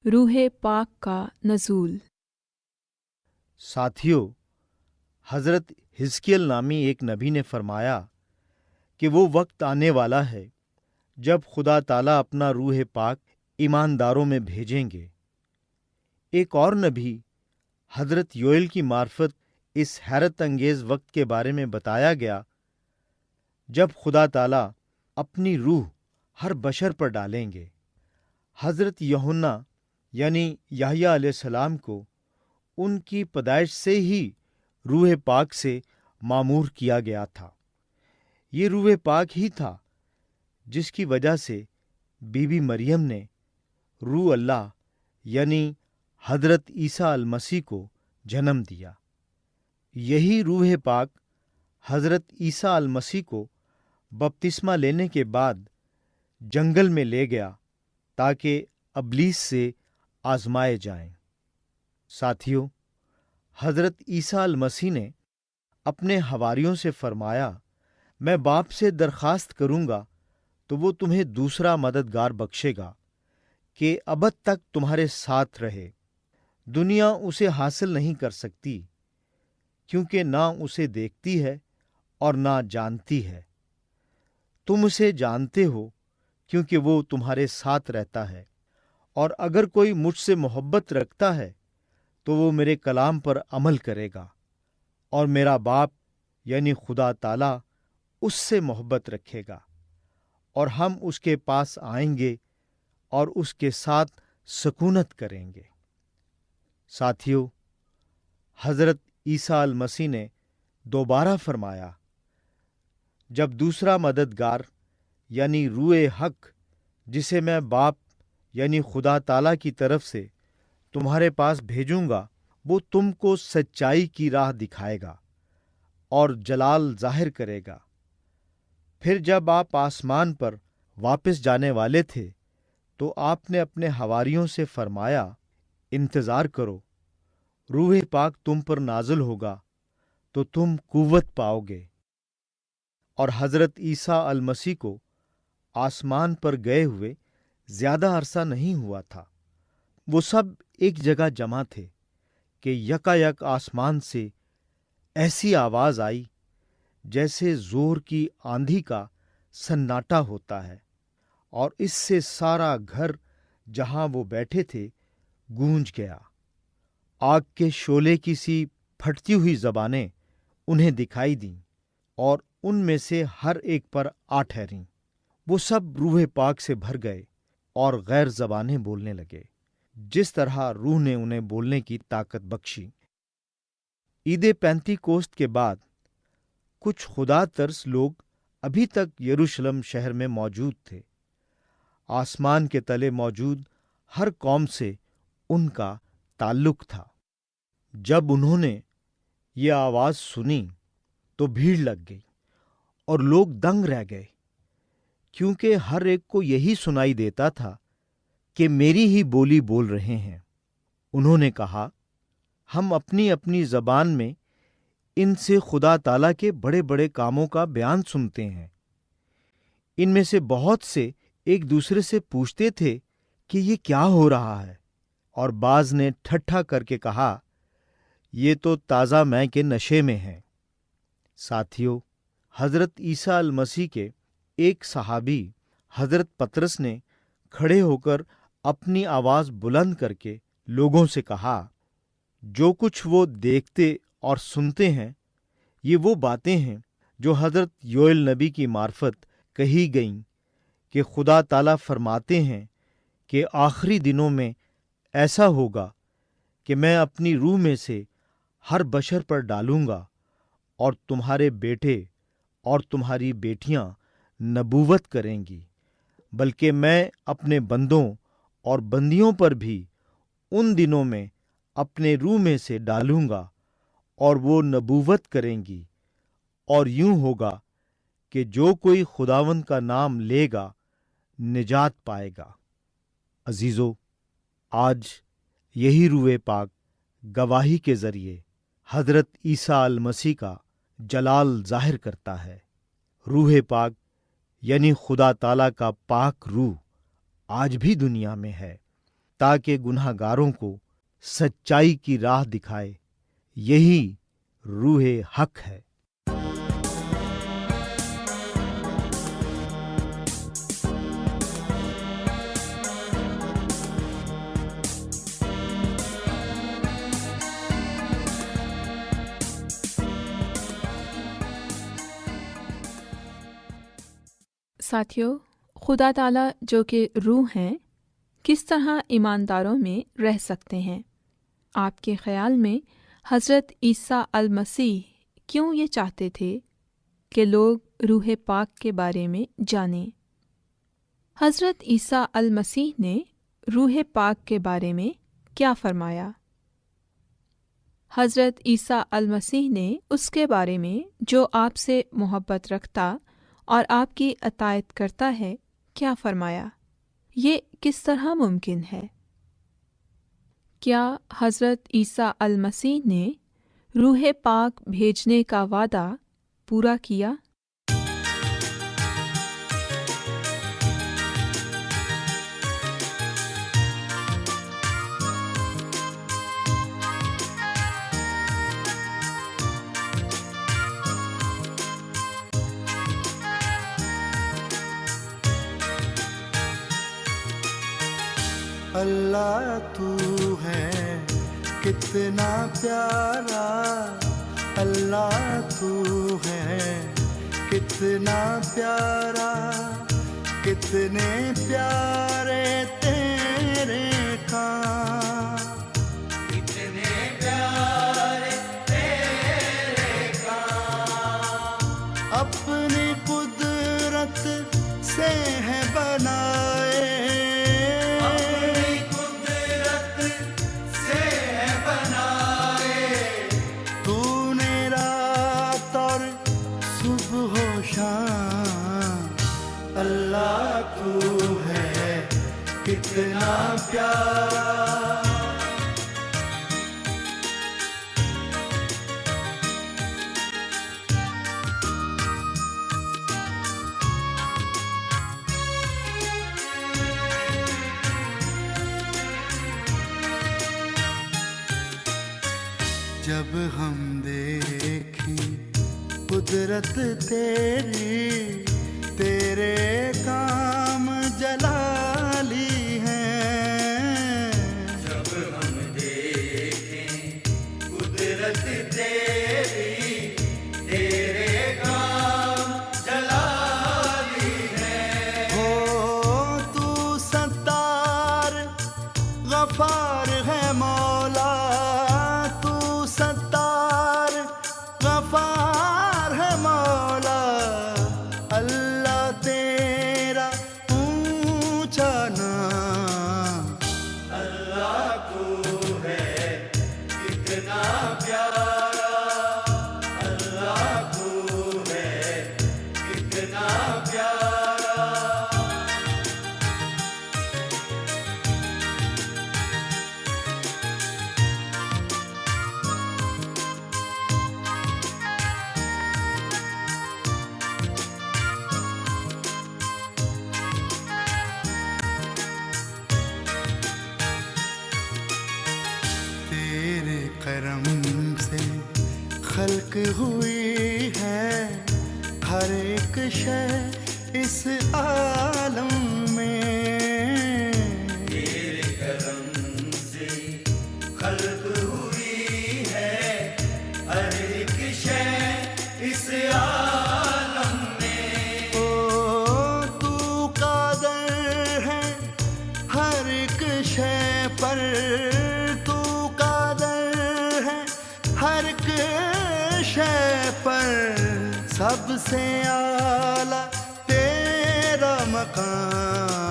रूह पाक का नज़ूल। साथियों, हज़रत हिजकियल नामी एक नबी ने फरमाया कि वो वक्त आने वाला है जब खुदा ताला अपना रूह पाक ईमानदारों में भेजेंगे। एक और नबी हज़रत योएल की मार्फत इस हैरत अंगेज़ वक्त के बारे में बताया गया जब खुदा ताला अपनी रूह हर बशर पर डालेंगे। हज़रत यूहन्ना यानी याह्या अलैहिस्सलाम को उनकी पैदाइश से ही रूह पाक से मामूर किया गया था। ये रूह पाक ही था जिसकी वजह से बीबी मरियम ने रूह अल्लाह यानी हज़रत ईसा अल मसीह को जन्म दिया। यही रूह पाक हज़रत ईसा अल मसीह को बपतिस्मा लेने के बाद जंगल में ले गया ताकि अबलीस से आजमाए जाएं। साथियों, हज़रत ईसा अल मसीह ने अपने हवारियों से फरमाया, मैं बाप से दरखास्त करूंगा तो वो तुम्हें दूसरा मददगार बख्शेगा कि अबद तक तुम्हारे साथ रहे। दुनिया उसे हासिल नहीं कर सकती क्योंकि ना उसे देखती है और ना जानती है। तुम उसे जानते हो क्योंकि वो तुम्हारे साथ रहता है, और अगर कोई मुझसे मोहब्बत रखता है तो वो मेरे कलाम पर अमल करेगा, और मेरा बाप यानी खुदा ताला उससे मोहब्बत रखेगा, और हम उसके पास आएंगे और उसके साथ सकूनत करेंगे। साथियों, हज़रत ईसा अल मसीह ने दोबारा फरमाया, जब दूसरा मददगार यानी रूए हक जिसे मैं बाप यानी खुदा ताला की तरफ से तुम्हारे पास भेजूंगा, वो तुमको सच्चाई की राह दिखाएगा और जलाल जाहिर करेगा। फिर जब आप आसमान पर वापस जाने वाले थे तो आपने अपने हवारियों से फरमाया, इंतज़ार करो, रूह पाक तुम पर नाज़िल होगा तो तुम कुव्वत पाओगे। और हज़रत ईसा अल मसीह को आसमान पर गए हुए ज्यादा अरसा नहीं हुआ था। वो सब एक जगह जमा थे कि यकायक आसमान से ऐसी आवाज आई जैसे जोर की आंधी का सन्नाटा होता है, और इससे सारा घर जहां वो बैठे थे गूंज गया। आग के शोले की सी फटती हुई जबानें उन्हें दिखाई दीं और उनमें से हर एक पर आ ठहरीं। वो सब रूह पाक से भर गए और गैर जबानें बोलने लगे, जिस तरह रूह ने उन्हें बोलने की ताकत बख्शी। ईद पेंतीकोस्त के बाद कुछ खुदा तर्स लोग अभी तक यरूशलेम शहर में मौजूद थे। आसमान के तले मौजूद हर कौम से उनका ताल्लुक था। जब उन्होंने ये आवाज सुनी तो भीड़ लग गई और लोग दंग रह गए, क्योंकि हर एक को यही सुनाई देता था कि मेरी ही बोली बोल रहे हैं। उन्होंने कहा, हम अपनी अपनी जबान में इनसे खुदा ताला के बड़े बड़े कामों का बयान सुनते हैं। इनमें से बहुत से एक दूसरे से पूछते थे कि ये क्या हो रहा है, और बाज ने ठट्ठा करके कहा, ये तो ताज़ा मै के नशे में है। साथियों, हज़रत ईसा अल मसीह के एक सहाबी हज़रत पतरस ने खड़े होकर अपनी आवाज बुलंद करके लोगों से कहा, जो कुछ वो देखते और सुनते हैं ये वो बातें हैं जो हज़रत योएल नबी की मार्फत कही गईं कि खुदा ताला फरमाते हैं कि आखिरी दिनों में ऐसा होगा कि मैं अपनी रूह में से हर बशर पर डालूंगा, और तुम्हारे बेटे और तुम्हारी बेटियां नबूवत करेंगी, बल्कि मैं अपने बंदों और बंदियों पर भी उन दिनों में अपने रूह में से डालूंगा और वो नबूवत करेंगी। और यूं होगा कि जो कोई खुदावंद का नाम लेगा निजात पाएगा। अजीजों, आज यही रूह पाक गवाही के जरिए हज़रत ईसा अल मसीह का जलाल जाहिर करता है। रूह पाक यानी खुदा ताला का पाक रूह आज भी दुनिया में है, تاکہ گناہ گاروں کو سچائی کی راہ دکھائے۔ یہی روح حق ہے۔ ساتھیو، خدا تعالیٰ جو کہ روح ہیں، کس طرح ایمانداروں میں رہ سکتے ہیں؟ آپ کے خیال میں حضرت عیسیٰ المسیح کیوں یہ چاہتے تھے کہ لوگ روح پاک کے بارے میں جانیں؟ حضرت عیسیٰ المسیح نے روح پاک کے بارے میں کیا فرمایا؟ حضرت عیسیٰ المسیح نے اس کے بارے میں جو آپ سے محبت رکھتا اور آپ کی اطاعت کرتا ہے کیا فرمایا؟ یہ کس طرح ممکن ہے؟ کیا حضرت عیسیٰ المسیح نے روح پاک بھیجنے کا وعدہ پورا کیا؟ اللہ تو ہے کتنا پیارا، اللہ تو ہے کتنا پیارا، کتنے پیارے تیرے کام، کتنے پیارے تیرے کام، اپنی قدرت سے ہے بنائے، اللہ تو ہے کتنا پیارا۔ جب ہم دیکھی قدرت تیری، تیرے کام جلالی ہیں، جب ہم دیکھیں قدرت تیری، تیرے کام جلالی ہیں، ہو تو ستار غفار ہے مولا، تو ستار غفار ہے مولا، اللہ تیرا اونچا نام، اللہ تو ہے کتنا پیارا، اللہ تو ہے کتنا پیارا۔ کرم سے خلق ہوئی ہے ہر ایک شے اس عالم میں، تیرے کرم سے خلق ہوئی ہے ہر ایک شے اس عالم میں، او تو قادر ہے ہر ایک شے پر، ہر ایک شے پر سب سے اعلیٰ تیرا مقام،